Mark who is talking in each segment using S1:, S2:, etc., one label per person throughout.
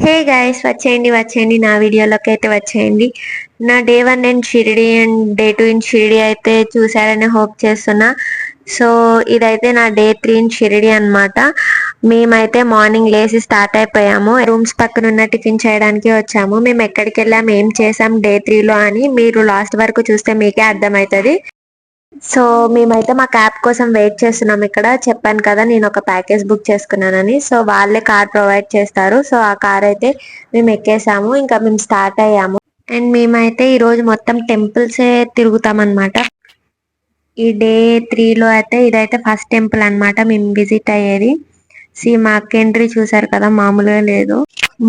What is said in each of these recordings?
S1: Hey guys, వచ్చేయండి వచ్చేయండి నా వీడియోలోకి అయితే వచ్చేయండి. నా day 1 in Shirdi and day 2 in Shirdi అయితే చూసారని హోప్ చేస్తున్నా. సో ఇదైతే నా డే 3 ఇన్ షిరిడి అనమాట. మేమైతే మార్నింగ్ లేసి స్టార్ట్ అయిపోయాము. రూమ్స్ పక్కన ఉన్న టిఫిన్ చేయడానికి వచ్చాము. మేము ఎక్కడికి వెళ్ళాము, ఏం చేసాం డే 3లో అని మీరు లాస్ట్ వరకు చూస్తే మీకే అర్థమవుతుంది. సో మేమైతే మా క్యాబ్ కోసం వెయిట్ చేస్తున్నాం. ఇక్కడ చెప్పాను కదా నేను ఒక ప్యాకేజ్ బుక్ చేసుకున్నానని. సో వాళ్ళే కార్ ప్రొవైడ్ చేస్తారు. సో ఆ కార్ అయితే మేము ఎక్కేసాము, ఇంకా మేము స్టార్ట్ అయ్యాము. అండ్ మేమైతే ఈ రోజు మొత్తం టెంపుల్సే తిరుగుతాం అనమాట. ఈ డే 3లో అయితే ఇదైతే ఫస్ట్ టెంపుల్ అనమాట మేము విజిట్ అయ్యేది. మా ఎంట్రీ చూసారు కదా, మామూలుగా లేదు.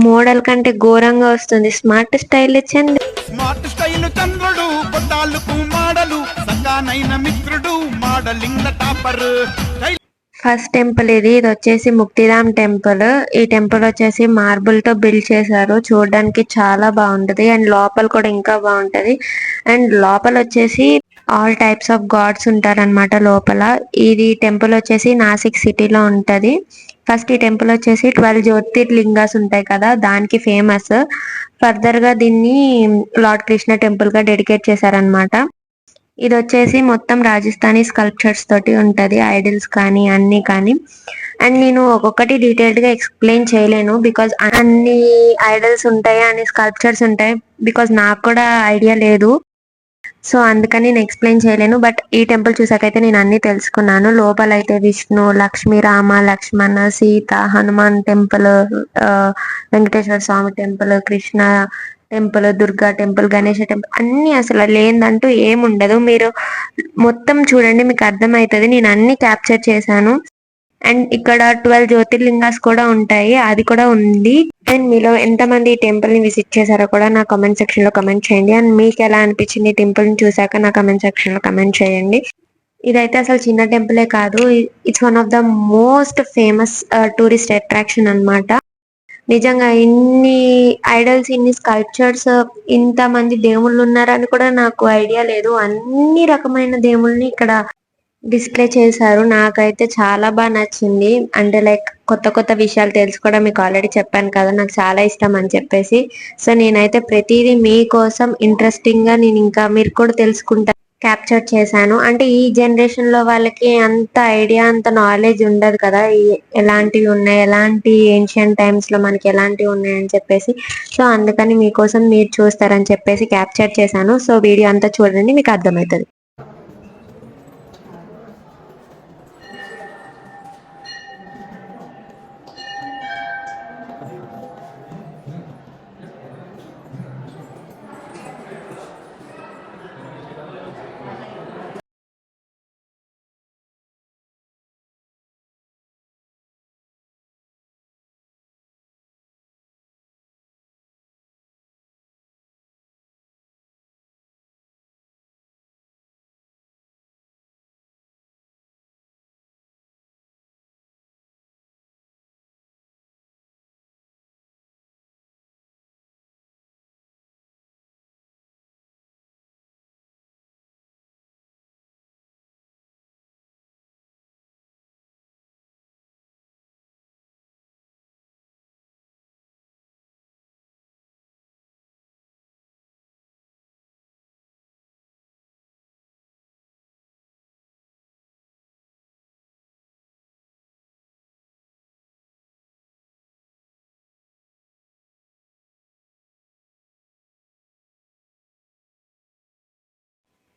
S1: మోడల్ కంటే ఘోరంగా వస్తుంది. స్మార్ట్ స్టైల్ ఇచ్చింది.
S2: స్మార్ట్ స్టైల్ చంద్రుడు కొట్టాలకు మాడలు సగానైన మిత్రుడు మోడలింగ్ టాపర్.
S1: ఫస్ట్ టెంపుల్ ఇది వచ్చేసి ముక్తిధామ్ టెంపుల్. ఈ టెంపుల్ వచ్చేసి మార్బుల్ తో బిల్డ్ చేశారు. చూడడానికి చాలా బాగుంటది అండ్ లోపల కూడా ఇంకా బాగుంటది. అండ్ లోపల వచ్చేసి ఆల్ టైప్స్ ఆఫ్ గాడ్స్ ఉంటారనమాట లోపల. ఇది టెంపుల్ వచ్చేసి నాసిక్ సిటీలో ఉంటది. ఫస్ట్ ఈ టెంపుల్ వచ్చేసి 12 జ్యోతిర్లింగాస్ ఉంటాయి కదా, దానికి ఫేమస్. ఫర్దర్ గా దీన్ని లార్డ్ కృష్ణ టెంపుల్ గా డెడికేట్ చేశారనమాట. ఇది వచ్చేసి మొత్తం రాజస్థానీ స్కల్ప్చర్స్ తోటి ఉంటది, ఐడల్స్ కానీ అన్ని కానీ. అండ్ నేను ఒక్కొక్కటి డీటెయిల్డ్ గా ఎక్స్ప్లెయిన్ చేయలేను, బికాజ్ అన్ని ఐడల్స్ ఉంటాయి, అన్ని స్కల్ప్చర్స్ ఉంటాయి. బికాజ్ నాకు కూడా ఐడియా లేదు, సో అందుకని నేను ఎక్స్ప్లెయిన్ చేయలేను. బట్ ఈ టెంపుల్ చూసాకైతే నేను అన్ని తెలుసుకున్నాను. లోపల అయితే Vishnu, Lakshmi, Rama, Lakshmana, Sita, Hanuman temple, Venkateswara Swamy temple, Krishna temple, Durga temple, Ganesha temple, అన్ని అసలు లేదంటూ ఏముండదు. మీరు మొత్తం చూడండి, మీకు అర్థమవుతుంది. నేను అన్ని క్యాప్చర్ చేశాను. అండ్ ఇక్కడ 12 జ్యోతిర్లింగాస్ కూడా ఉంటాయి, అది కూడా ఉంది. అండ్ మీలో ఎంతమంది ఈ టెంపుల్ ని విజిట్ చేశారో కూడా నా కమెంట్ సెక్షన్ లో కమెంట్ చేయండి. అండ్ మీకు ఎలా అనిపించింది ఈ టెంపుల్ ని చూసాక నా కమెంట్ సెక్షన్ లో కమెంట్ చేయండి. ఇదైతే అసలు చిన్న టెంపులే కాదు, it's one of the most famous tourist attraction అన్నమాట. నిజంగా ఇన్ని ఐడల్స్, ఇన్ని స్కల్ప్చర్స్, ఇంత మంది దేవుళ్ళు ఉన్నారని కూడా నాకు ఐడియా లేదు. అన్ని రకమైన దేవుళ్ళని ఇక్కడ డిస్ప్లే చేశారు. నాకైతే చాలా బాగా నచ్చింది. అంటే లైక్ కొత్త కొత్త విషయాలు తెలుసుకోవడం, మీకు ఆల్రెడీ చెప్పాను కదా నాకు చాలా ఇష్టం అని చెప్పేసి. సో నేనైతే ప్రతిదీ మీకోసం ఇంట్రెస్టింగ్ గా నేను ఇంకా మీరు కూడా తెలుసుకుంటా క్యాప్చర్ చేశాను. అంటే ఈ జనరేషన్ లో వాళ్ళకి అంత ఐడియా, అంత నాలెడ్జ్ ఉండదు కదా, ఎలాంటివి ఉన్నాయి, ఎలాంటి ఏన్షియంట్ టైమ్స్ లో మనకి ఎలాంటివి ఉన్నాయి అని చెప్పేసి. సో అందుకని మీకోసం మీరు చూస్తారని చెప్పేసి క్యాప్చర్ చేశాను. సో వీడియో అంతా చూడండి, మీకు అర్థమవుతుంది.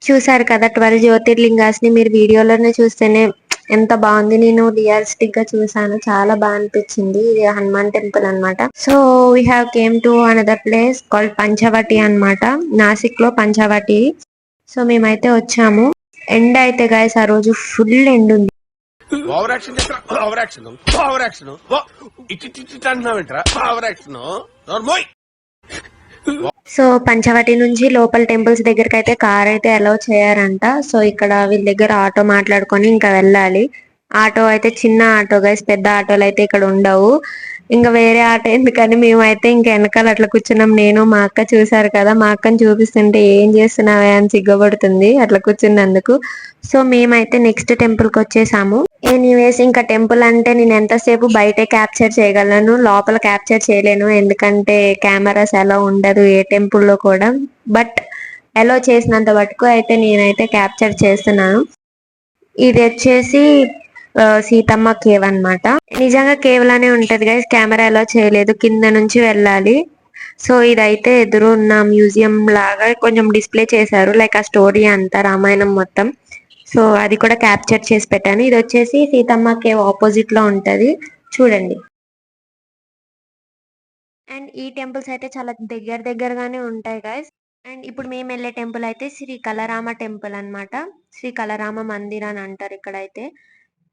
S1: చూసారు కదా 12 జ్యోతిర్లింగాస్ ని, మీరు వీడియోలోనే చూస్తేనే ఎంత బాగుంది. నేను రియలిస్టిక్ గా చూసాను, చాలా బాగా అనిపించింది. ఇది హనుమాన్ టెంపుల్ అన్నమాట. So we have came to another place called Panchavati అన్నమాట. నాసిక్ లో పంచవటి. సో మేమైతే వచ్చాము. ఎండ్ అయితే గాయస్ ఆ రోజు ఫుల్ ఎండ్ ఉంది.
S2: Over action over action over action ఇట్టి అంటున్నావేంట్రా ఓవర్ యాక్షన్.
S1: సో పంచవటి నుంచి లోపల టెంపుల్స్ దగ్గరికి అయితే కార్ అయితే అలౌ చేయారంట. సో ఇక్కడ వీళ్ళ దగ్గర ఆటో మాట్లాడుకొని ఇంకా వెళ్ళాలి. ఆటో అయితే చిన్న ఆటో గైస్, పెద్ద ఆటోలు అయితే ఇక్కడ ఉండవు. ఇంకా వేరే ఆట ఎందుకని మేమైతే ఇంకా వెనకాల అట్లా కూర్చున్నాం. నేను మా అక్క చూసారు కదా, మా అక్కని చూపిస్తుంటే ఏం చేస్తున్నావే అని సిగ్గుపడుతుంది అట్లా కూర్చున్నందుకు. సో మేమైతే నెక్స్ట్ టెంపుల్ కి వచ్చేసాము. ఎనీవేస్ ఇంకా టెంపుల్ అంటే నేను ఎంతసేపు బయటే క్యాప్చర్ చేయగలను, లోపల క్యాప్చర్ చేయలేను ఎందుకంటే కెమెరాస్ ఎలా ఉండదు ఏ టెంపుల్లో కూడా. బట్ అలో చేసినంత వరకు అయితే నేనైతే క్యాప్చర్ చేస్తున్నాను. ఇది వచ్చేసి సీతమ్మ కేవ్ అన్నమాట. నిజంగా కేవ్ లానే ఉంటది గైస్, కెమెరా అలో చేయలేదు, కింద నుంచి వెళ్ళాలి. సో ఇదైతే ఎదురు ఉన్న మ్యూజియం లాగా కొంచెం డిస్ప్లే చేశారు, లైక్ ఆ స్టోరీ అంతా రామాయణం మొత్తం. సో అది కూడా క్యాప్చర్ చేసి పెట్టాను. ఇది వచ్చేసి సీతమ్మ కేవ్ ఆపోజిట్ లో ఉంటది, చూడండి. అండ్ ఈ టెంపుల్స్ అయితే చాలా దగ్గర దగ్గరగానే ఉంటాయి గైస్. అండ్ ఇప్పుడు మేము వెళ్ళే టెంపుల్ అయితే శ్రీ కలరామ టెంపుల్ అన్నమాట. శ్రీ కలరామ మందిర్ అని అంటారు ఇక్కడైతే.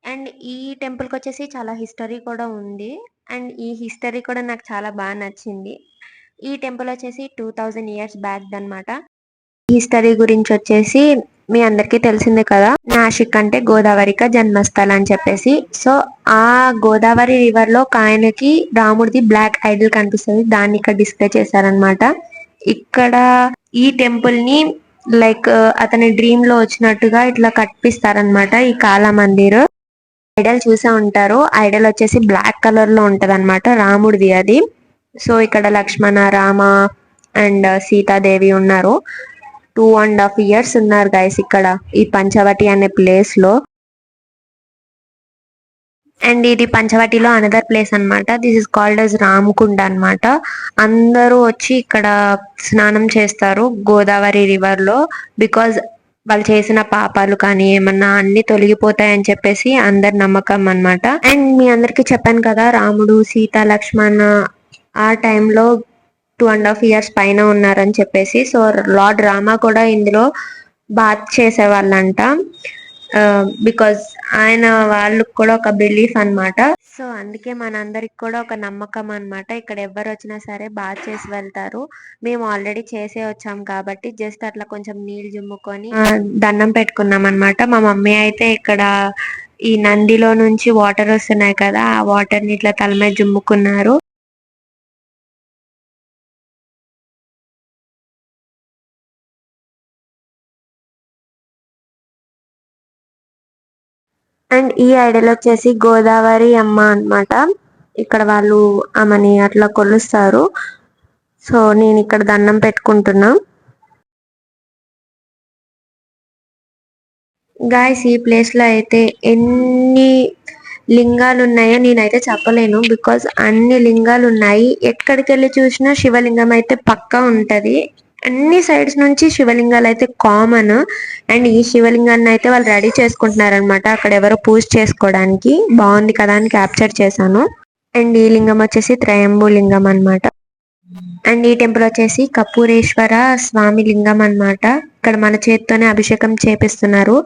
S1: అండ్ ఈ టెంపుల్ కి వచ్చేసి చాలా హిస్టరీ కూడా ఉంది. అండ్ ఈ హిస్టరీ కూడా నాకు చాలా బాగా నచ్చింది. ఈ టెంపుల్ వచ్చేసి 2000 years బ్యాక్ అన్నమాట. హిస్టరీ గురించి వచ్చేసి మీ అందరికీ తెలిసిందే కదా, నాసిక్ అంటే గోదావరిక జన్మస్థలం అని చెప్పేసి. సో ఆ గోదావరి రివర్ లో ఒక ఆయనకి రాముడిది బ్లాక్ ఐడల్ కనిపిస్తుంది, దాన్ని ఇక్కడ డిస్ప్లే చేశారనమాట. ఇక్కడ ఈ టెంపుల్ ని లైక్ అతని డ్రీమ్ లో వచ్చినట్టుగా ఇట్లా కట్టిస్తారనమాట ఈ కాళా మందిర్. ఐడల్ చూసే ఉంటారు, ఐడల్ వచ్చేసి బ్లాక్ కలర్ లో ఉంటది అనమాట, రాముడిది అది. సో ఇక్కడ లక్ష్మణ, రామ అండ్ సీతాదేవి ఉన్నారు. 2.5 years ఉన్నారు గైస్ ఇక్కడ ఈ పంచవటి అనే ప్లేస్ లో. అండ్ ఇది పంచవటిలో అనదర్ ప్లేస్ అన్నమాట. దిస్ ఇస్ కాల్డ్ as రామకుండ అన్నమాట. అందరూ వచ్చి ఇక్కడ స్నానం చేస్తారు గోదావరి రివర్ లో, బికాజ్ వాళ్ళు చేసిన పాపాలు కానీ ఏమన్నా అన్ని తొలగిపోతాయని చెప్పేసి అందరి నమ్మకం అన్నమాట. అండ్ మీ అందరికి చెప్పాను కదా, రాముడు, సీత, లక్ష్మణ ఆ టైంలో 2.5 years పైన ఉన్నారని చెప్పేసి. సో లార్డ్ రామ కూడా ఇందులో బాత్ చేసేవాళ్ళంట, బికాజ్ ఆయన వాళ్ళకి కూడా ఒక బిలీఫ్ అన్నమాట. సో అందుకే మనందరికి కూడా ఒక నమ్మకం అన్నమాట, ఇక్కడ ఎవరు వచ్చినా సరే బాత్ చేసి వెళ్తారు. మేము ఆల్రెడీ చేసే వచ్చాం కాబట్టి జస్ట్ అట్లా కొంచెం నీళ్ళు జుమ్ముకొని దండం పెట్టుకున్నాం అన్నమాట. మా మమ్మీ అయితే ఇక్కడ ఈ నందిలో నుంచి వాటర్ వస్తున్నాయి కదా, ఆ వాటర్ ని ఇట్లా తల మీద జుమ్ముకున్నారు. అండ్ ఈ ఐడల్ వచ్చేసి గోదావరి అమ్మ అన్నమాట. ఇక్కడ వాళ్ళు ఆమెని అట్లా కొలుస్తారు. సో నేను ఇక్కడ దండం పెట్టుకుంటున్నా. గాయస్ ఈ ప్లేస్ లో అయితే ఎన్ని లింగాలు ఉన్నాయో నేనైతే చెప్పలేను, బికాజ్ అన్ని లింగాలు ఉన్నాయి. ఎక్కడికి వెళ్ళి చూసినా శివలింగం అయితే పక్కా ఉంటది. అన్ని సైడ్స్ నుంచి శివలింగాలు అయితే కామన్. అండ్ ఈ శివలింగాన్ని అయితే వాళ్ళు రెడీ చేసుకుంటున్నారు అనమాట, అక్కడ ఎవరో పూజ చేసుకోవడానికి. బాగుంది కదా అని క్యాప్చర్ చేశాను. అండ్ ఈ లింగం వచ్చేసి త్రయంబు లింగం అన్నమాట. అండ్ ఈ టెంపుల్ వచ్చేసి కపూరేశ్వర స్వామి లింగం అన్నమాట. ఇక్కడ మన చేతితోనే అభిషేకం చేపిస్తున్నారు.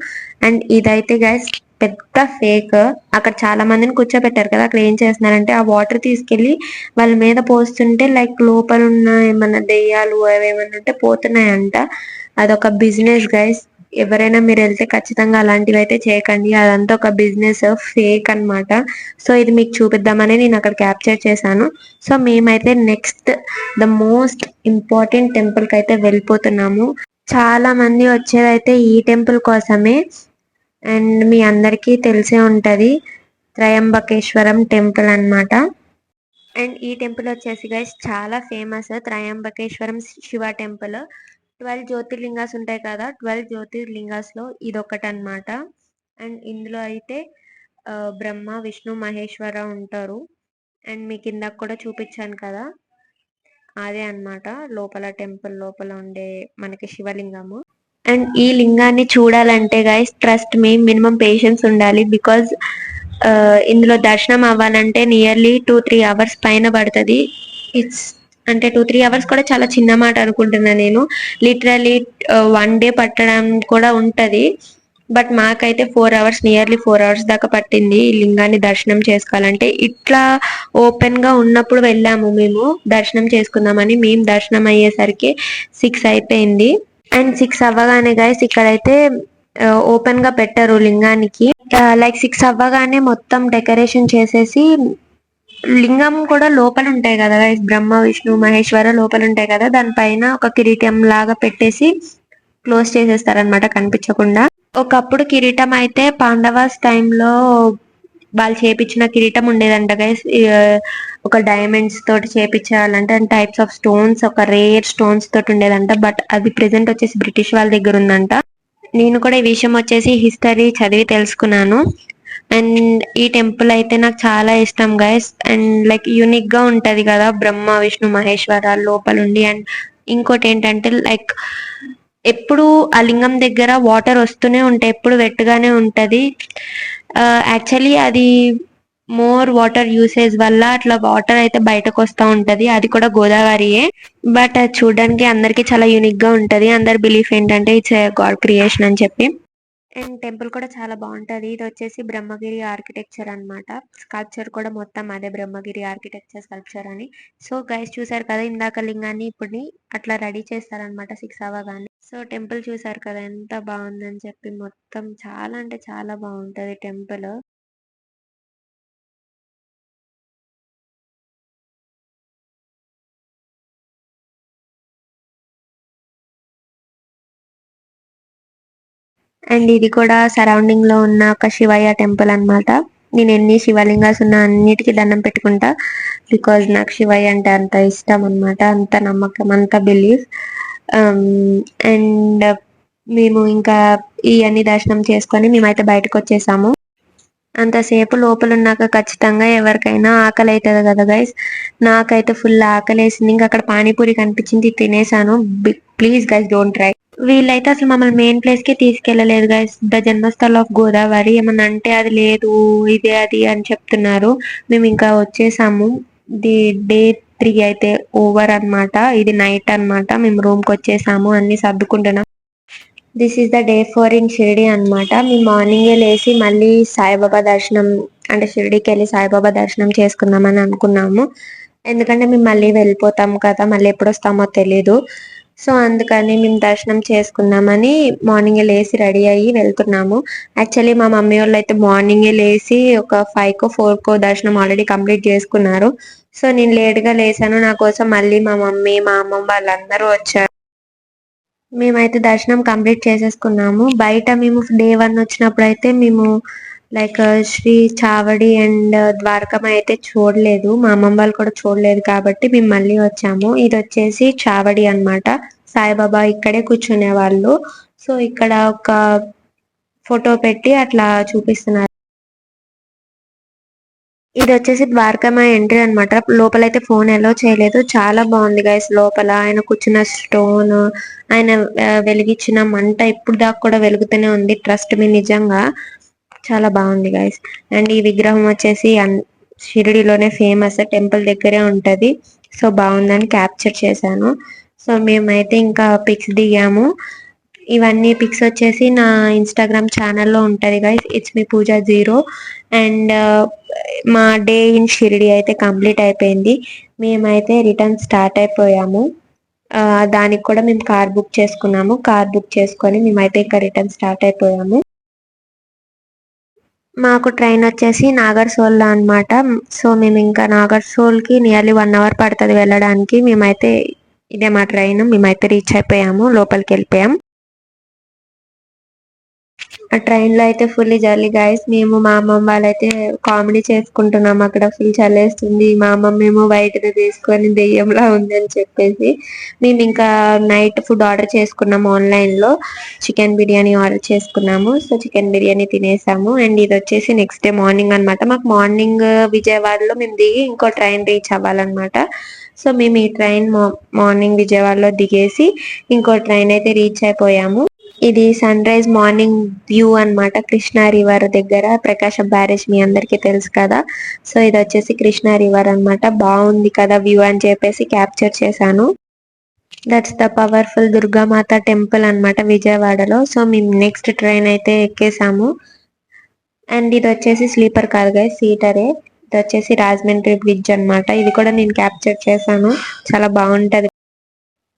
S1: అండ్ ఇదైతే గైస్ పెద్ద ఫేక్. అక్కడ చాలా మందిని కూర్చోబెట్టారు కదా, అక్కడ ఏం చేస్తున్నారంటే ఆ వాటర్ తీసుకెళ్లి వాళ్ళ మీద పోస్తుంటే లైక్ లోపల ఉన్న ఏమన్నా దెయ్యాలు అవి ఏమన్నా ఉంటే పోతున్నాయంట. అదొక బిజినెస్ గైస్, ఎవరైనా మీరు వెళ్తే ఖచ్చితంగా అలాంటివి అయితే చేయకండి, అదంతా ఒక బిజినెస్ ఫేక్ అన్నమాట. సో ఇది మీకు చూపిద్దామని నేను అక్కడ క్యాప్చర్ చేశాను. సో మేమైతే next the most important temple కి అయితే వెళ్ళిపోతున్నాము. చాలా మంది వచ్చేదైతే ఈ టెంపుల్ కోసమే. అండ్ మీ అందరికీ తెలిసే ఉంటది, త్రయంబకేశ్వరం టెంపుల్ అన్నమాట. అండ్ ఈ టెంపుల్ వచ్చేసి గైస్ చాలా ఫేమస్, త్రయంబకేశ్వరం శివ టెంపుల్. 12 జ్యోతిర్లింగాస్ ఉంటాయి కదా, 12 జ్యోతిర్లింగాస్ లో ఇదొకటి అన్నమాట. అండ్ ఇందులో అయితే బ్రహ్మ, విష్ణు, మహేశ్వర ఉంటారు. అండ్ మీకు ఇందాక కూడా చూపించాను కదా, అదే అన్నమాట లోపల టెంపుల్ లోపల ఉండే మనకి శివలింగము. అండ్ ఈ లింగాన్ని చూడాలంటే guys trust me, minimum patience ఉండాలి. బికాజ్ ఇందులో దర్శనం అవ్వాలంటే నియర్లీ 2-3 hours పైన పడుతుంది. ఇట్స్ అంటే 2-3 hours కూడా చాలా చిన్న మాట అనుకుంటున్నా నేను. లిటరలీ 1 day పట్టడం కూడా ఉంటది. బట్ మాకైతే 4 hours, నియర్లీ 4 hours దాకా పట్టింది ఈ లింగాన్ని దర్శనం చేసుకోవాలంటే. ఇట్లా ఓపెన్ గా ఉన్నప్పుడు వెళ్ళాము మేము దర్శనం చేసుకుందామని. మేము దర్శనం అయ్యేసరికి 6 అయిపోయింది. అండ్ 6 అవ్వగానే గైస్ ఇక్కడైతే ఓపెన్ గా పెట్టారు లింగానికి. లైక్ 6 అవ్వగానే మొత్తం డెకరేషన్ చేసేసి లింగం కూడా లోపల ఉంటాయి కదా guys, బ్రహ్మ విష్ణు మహేశ్వర లోపల ఉంటాయి కదా, దానిపైన ఒక కిరీటం లాగా పెట్టేసి క్లోజ్ చేసేస్తారనమాట కనిపించకుండా. ఒకప్పుడు కిరీటం అయితే పాండవాస్ టైంలో వాళ్ళు చేపించిన కిరీటం ఉండేదంట గైస్. ఒక డైమండ్స్ తోటి చేపించాలంటే అండ్ టైప్స్ ఆఫ్ స్టోన్స్, ఒక రేర్ స్టోన్స్ తోటి ఉండేదంట. బట్ అది ప్రెసెంట్ వచ్చేసి బ్రిటిష్ వాళ్ళ దగ్గర ఉందంట. నేను కూడా ఈ విషయం వచ్చేసి హిస్టరీ చదివి తెలుసుకున్నాను. అండ్ ఈ టెంపుల్ అయితే నాకు చాలా ఇష్టం గైస్. అండ్ లైక్ యూనిక్ గా ఉంటది కదా బ్రహ్మ విష్ణు మహేశ్వర లోపల ఉండి. అండ్ ఇంకోటి ఏంటంటే లైక్ ఎప్పుడు ఆ లింగం దగ్గర వాటర్ వస్తూనే ఉంటాయి, ఎప్పుడు వెట్టుగానే ఉంటది. యాక్చువల్లీ అది మోర్ వాటర్ యూసేజ్ వల్ల అట్లా వాటర్ అయితే బయటకు వస్తూ ఉంటది, అది కూడా గోదావరియే. బట్ అది చూడడానికి అందరికి చాలా యూనిక్ గా ఉంటది. అందరి బిలీఫ్ ఏంటంటే ఇట్స్ గాడ్ క్రియేషన్ అని చెప్పి. అండ్ టెంపుల్ కూడా చాలా బాగుంటది. ఇది వచ్చేసి బ్రహ్మగిరి ఆర్కిటెక్చర్ అన్నమాట. స్కల్ప్చర్ కూడా మొత్తం అదే బ్రహ్మగిరి ఆర్కిటెక్చర్ స్కల్ప్చర్ అని. సో గైస్ చూసారు కదా ఇందాక లింగాన్ని, ఇప్పుడు అట్లా రెడీ చేస్తారనమాట 6 అవ్వగానే. సో టెంపుల్ చూసారు కదా ఎంత బాగుందని చెప్పి, మొత్తం చాలా అంటే చాలా బాగుంటది టెంపుల్. అండ్ ఇది కూడా సరౌండింగ్ లో ఉన్న ఒక శివయ్య టెంపుల్ అన్నమాట. నేను ఎన్ని శివలింగాస్ ఉన్న అన్నిటికీ దండం పెట్టుకుంటా, బికాజ్ నాకు శివయ్య అంటే అంత ఇష్టం అన్నమాట, అంత నమ్మకం, అంత బిలీఫ్. అండ్ మేము ఇంకా ఈ అన్ని దర్శనం చేసుకొని మేమైతే బయటకు వచ్చేసాము. అంతసేపు లోపల ఉన్నాక ఖచ్చితంగా ఎవరికైనా ఆకలి అవుతుంది కదా గైస్. నాకైతే ఫుల్ ఆకలి వేసింది. ఇంకా అక్కడ పానీపూరి కనిపించింది, తినేసాను. Please guys don't try. వీళ్ళైతే అసలు మమ్మల్ని మెయిన్ ప్లేస్ కి తీసుకెళ్లలేదు గైస్. ద జన్మస్థల్ ఆఫ్ గోదావరి ఏమన్నా అంటే అది లేదు, ఇదే అది అని చెప్తున్నారు. మేము ఇంకా వచ్చేసాము. ది డే 3 అయితే ఓవర్ అన్నమాట. ఇది నైట్ అన్నమాట. మేము రూమ్ కి వచ్చేసాము, అన్ని సర్దుకుంటున్నాం. This is the day 4 in Shirdi అన్నమాట. మేము మార్నింగే లేసి మళ్ళీ సాయిబాబా దర్శనం, అంటే షిరిడికి వెళ్ళి సాయిబాబా దర్శనం చేసుకుందామని అనుకున్నాము. ఎందుకంటే మేము మళ్ళీ వెళ్ళిపోతాం కదా, మళ్ళీ ఎప్పుడు వస్తామో తెలీదు. సో అందుకని మేము దర్శనం చేసుకుందామని మార్నింగే లేసి రెడీ అయ్యి వెళ్తున్నాము. యాక్చువల్లీ మా మమ్మీ వాళ్ళు అయితే మార్నింగే లేసి ఒక 5కో 4కో దర్శనం ఆల్రెడీ కంప్లీట్ చేసుకున్నారు. సో నేను లేట్ గా లేసాను. నా కోసం మళ్ళీ మా మమ్మీ మా అమ్మమ్మ వాళ్ళందరూ వచ్చారు. మేమైతే దర్శనం కంప్లీట్ చేసేసుకున్నాము. బయట మేము డే 1 వచ్చినప్పుడు అయితే మేము లైక్ శ్రీ చావడి అండ్ ద్వారకమ్మ అయితే చూడలేదు, మా అమ్మమ్మ వాళ్ళు కూడా చూడలేదు కాబట్టి మేము మళ్ళీ వచ్చాము. ఇది వచ్చేసి చావడి అన్నమాట. సాయిబాబా ఇక్కడే కూర్చునే వాళ్ళు. సో ఇక్కడ ఒక ఫోటో పెట్టి అట్లా చూపిస్తున్నారు. ఇది వచ్చేసి ద్వారకమ్మ ఎంట్రీ అన్నమాట. లోపలైతే ఫోన్ ఎలో చేయలేదు. చాలా బాగుంది గైస్. లోపల ఆయన కూర్చున్న స్టోన్, ఆయన వెలిగించిన మంట ఇప్పుడు దాకా కూడా వెలుగుతూనే ఉంది. ట్రస్ట్ మీ, నిజంగా చాలా బాగుంది గైస్. అండ్ ఈ విగ్రహం వచ్చేసి షిరిడిలోనే ఫేమస్, టెంపుల్ దగ్గరే ఉంటది. సో బాగుందని క్యాప్చర్ చేశాను. సో మేమైతే ఇంకా పిక్స్ దిగాము. ఇవన్నీ పిక్స్ వచ్చేసి నా ఇన్స్టాగ్రామ్ ఛానల్లో ఉంటది guys, it's me Pooja 0. And మా డే ఇన్ షిరిడి అయితే కంప్లీట్ అయిపోయింది. మేమైతే రిటర్న్ స్టార్ట్ అయిపోయాము. దానికి కూడా మేము కార్ బుక్ చేసుకున్నాము. కార్ బుక్ చేసుకొని మేమైతే ఇంకా రిటర్న్ స్టార్ట్ అయిపోయాము. మాకు ట్రైన్ వచ్చేసి నాగర్సోల్ లో అన్నమాట. సో మేము ఇంకా నాగర్సోల్ కి నియర్లీ 1 అవర్ పడుతుంది వెళ్ళడానికి. మేమైతే ఇదే మా ట్రైన్, మేమైతే రీచ్ అయిపోయాము, లోపలికి వెళ్ళిపోయాం. ఆ ట్రైన్ లో అయితే ఫుల్లీ జర్లీ గైస్. మేము మా అమ్మమ్మ వాళ్ళైతే కామెడీ చేసుకుంటున్నాం, అక్కడ ఫుల్ చల్లేస్తుంది. మా అమ్మమ్మ ఏమో బయట తీసుకొని దెయ్యంలా ఉంది అని చెప్పేసి. మేము ఇంకా నైట్ ఫుడ్ ఆర్డర్ చేసుకున్నాము ఆన్లైన్ లో. చికెన్ బిర్యానీ ఆర్డర్ చేసుకున్నాము. సో చికెన్ బిర్యానీ తినేసాము. అండ్ ఇది వచ్చేసి నెక్స్ట్ డే మార్నింగ్ అన్నమాట. మాకు మార్నింగ్ విజయవాడలో మేము దిగి ఇంకో ట్రైన్ రీచ్ అవ్వాలన్నమాట. సో మేము ఈ ట్రైన్ మార్నింగ్ విజయవాడలో దిగేసి ఇంకో ట్రైన్ అయితే రీచ్ అయిపోయాము. ఇది సన్ రైజ్ మార్నింగ్ వ్యూ అన్నమాట. కృష్ణా రివర్ దగ్గర ప్రకాశం బ్యారేజ్ మీ అందరికీ తెలుసు కదా. సో ఇది వచ్చేసి కృష్ణా రివర్ అన్నమాట. బాగుంది కదా వ్యూ అని చెప్పేసి క్యాప్చర్ చేశాను. That's the powerful Durgamata temple అన్నమాట విజయవాడలో. సో మేము నెక్స్ట్ ట్రైన్ అయితే ఎక్కేసాము. అండ్ ఇది వచ్చేసి స్లీపర్ కార్ గా, సీటరే. ఇది వచ్చేసి రాజమండ్రి బ్రిడ్జ్ అన్నమాట. ఇది కూడా నేను క్యాప్చర్ చేశాను, చాలా బాగుంటది.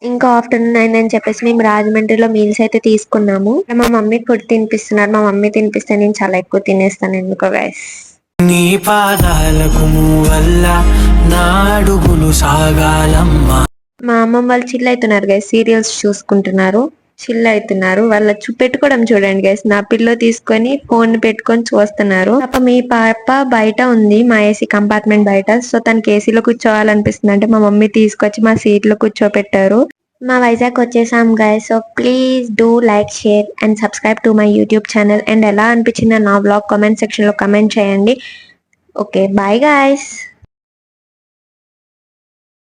S1: ఇంకా ఆఫ్టర్నూన్ అయిందని చెప్పేసి మేము రాజమండ్రిలో మీల్స్ అయితే తీసుకున్నాము. మా మమ్మీ ఫుడ్ తినిపిస్తున్నారు. మా మమ్మీ తినిపిస్తే నేను చాలా ఎక్కువ తినేస్తాను ఎందుకో గైస్.
S3: నీ పాదాలకు వల్ల నా అడుగులు సాగాలమ్మా.
S1: మా అమ్మమ్మ వాళ్ళు చిల్ అవుతున్నారు గైస్, సీరియల్స్ చూసుకుంటున్నారు, చిల్ అవుతున్నారు. వాళ్ళ పెట్టుకోవడం చూడండి గైస్, నా పిల్లో తీసుకొని ఫోన్ పెట్టుకొని చూస్తున్నారు. పాప మీ పాప బయట ఉంది, మా ఏసీ కంపార్ట్మెంట్ బయట. సో తనకి ఏసీలో కూర్చోవాలనిపిస్తుంది అంటే మా మమ్మీ తీసుకొచ్చి మా సీట్ లో కూర్చోపెట్టారు. మా వైజాగ్ వచ్చేసాం guys. So please do like, share and subscribe to my YouTube channel. And ఎలా అనిపించిందో నా బ్లాగ్ కామెంట్ సెక్షన్ లో కమెంట్ చేయండి. Okay, bye guys.